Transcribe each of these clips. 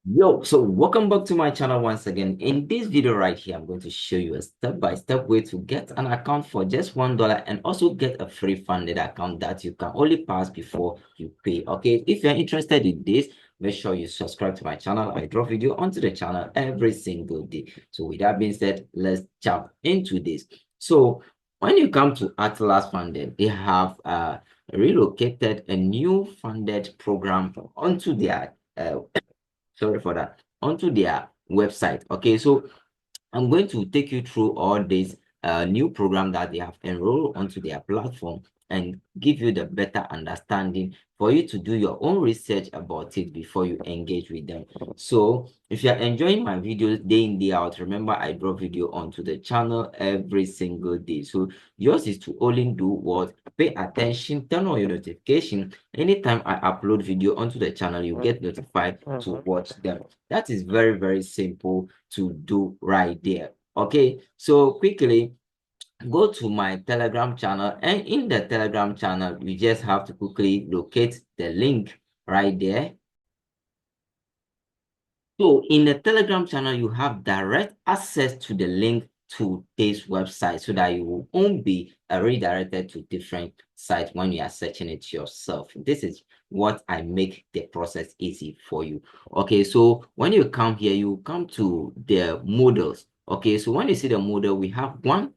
Yo, so welcome back to my channel once again. In this video right here, I'm going to show you a step-by-step way to get an account for just $1 and also get a free funded account that you can only pass before you pay. Okay, if you're interested in this, make sure you subscribe to my channel. I drop video onto the channel every single day. So with that being said, let's jump into this. So when you come to Atlas Funded, they have relocated a new funded program onto their sorry for that, onto their website. Okay, so I'm going to take you through all this new program that they have enrolled onto their platform and give you the better understanding for you to do your own research about it before you engage with them. So if you're enjoying my videos day in, day out, remember I drop video onto the channel every single day. So yours is to only do what? Pay attention, turn on your notification. Anytime I upload video onto the channel, you get notified to watch them. That is very, very simple to do right there. Okay, so quickly go to my Telegram channel, and in the Telegram channel you just have to quickly locate the link right there. So in the Telegram channel you have direct access to the link to this website so that you won't be redirected to different sites when you are searching it yourself. This is what I make the process easy for you. Okay, so when you come here, you come to the models. Okay, so when you see the model, we have $1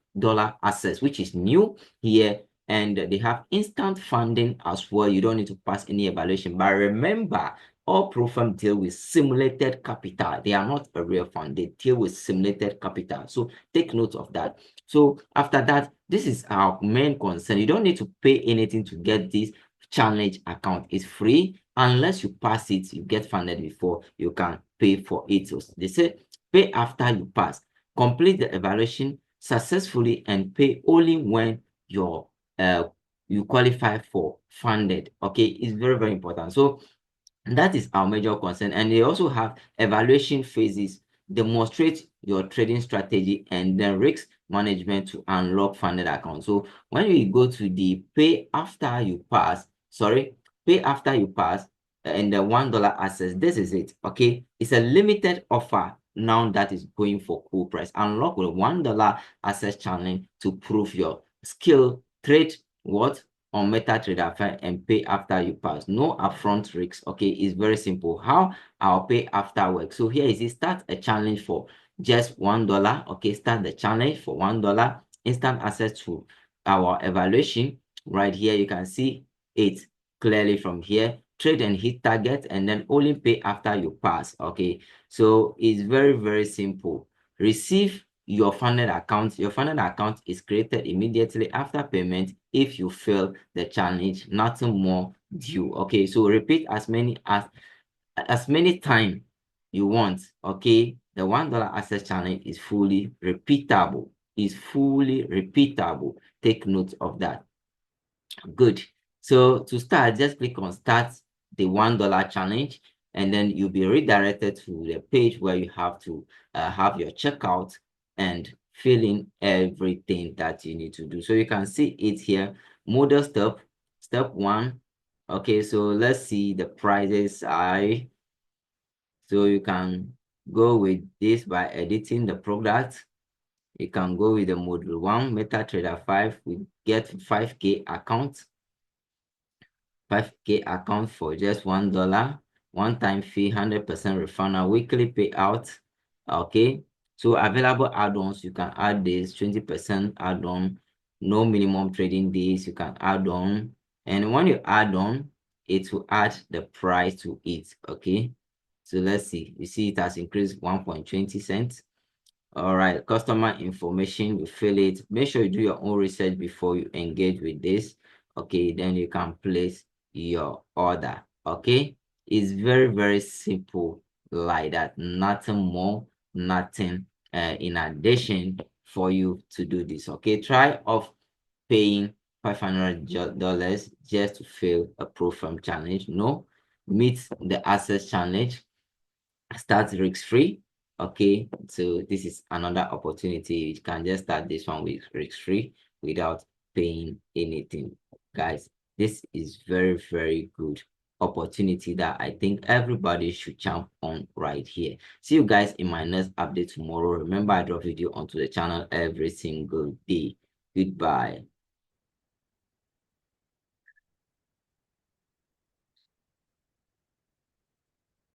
access, which is new here, and they have instant funding as well. You don't need to pass any evaluation, but remember, all pro firm deal with simulated capital. They are not a real fund. They deal with simulated capital. So take note of that. So after that, this is our main concern. You don't need to pay anything to get this challenge account. It's free. Unless you pass it, you get funded before you can pay for it. So they say pay after you pass. Complete the evaluation successfully and pay only when your you qualify for funded. Okay, it's very, very important. So that is our major concern. And they also have evaluation phases, demonstrate your trading strategy, and then risk management to unlock funded accounts. So when we go to the pay after you pass, and the $1 access, this is it. Okay, it's a limited offer now that is going for cool price. Unlock with $1 access challenge to prove your skill, trade what on MetaTrader and pay after you pass. No upfront risks. Okay, it's very simple. How I'll pay after work. So here is it. Start a challenge for just $1. Okay, start the challenge for $1. Instant access to our evaluation. Right here, you can see it clearly from here. Trade and hit target, and then only pay after you pass. Okay, so it's very, very simple. Receive your funded account. Your funded account is created immediately after payment. If you fail the challenge, nothing more due. Okay, so repeat as many time you want. Okay, the $1 access challenge is fully repeatable. Take note of that. Good. So to start, just click on start the $1 challenge, and then you'll be redirected to the page where you have to have your checkout and fill in everything that you need to do. So you can see it here. Model step one. Okay, so let's see the prices. So you can go with this by editing the product. You can go with the module 1 MetaTrader 5. We get 5K account. 5K account for just $1, one-time fee, 100% refund, weekly payout. Okay, so available add-ons, you can add this 20% add-on, no minimum trading days, you can add on, and when you add on, it will add the price to it. Okay, so let's see, you see it has increased 1.20 cents. All right, customer information, you fill it. Make sure you do your own research before you engage with this. Okay, then you can place your order. Okay, it's very, very simple like that. Nothing more, nothing in addition for you to do this. Okay, try off paying $500 just to fail a pro firm challenge. No, meet the access challenge. Start risk free. Okay, so this is another opportunity. You can just start this one with risk free without paying anything. Guys, this is very, very good. opportunity that I think everybody should jump on right here. See you guys in my next update tomorrow. Remember, I drop video onto the channel every single day. Goodbye.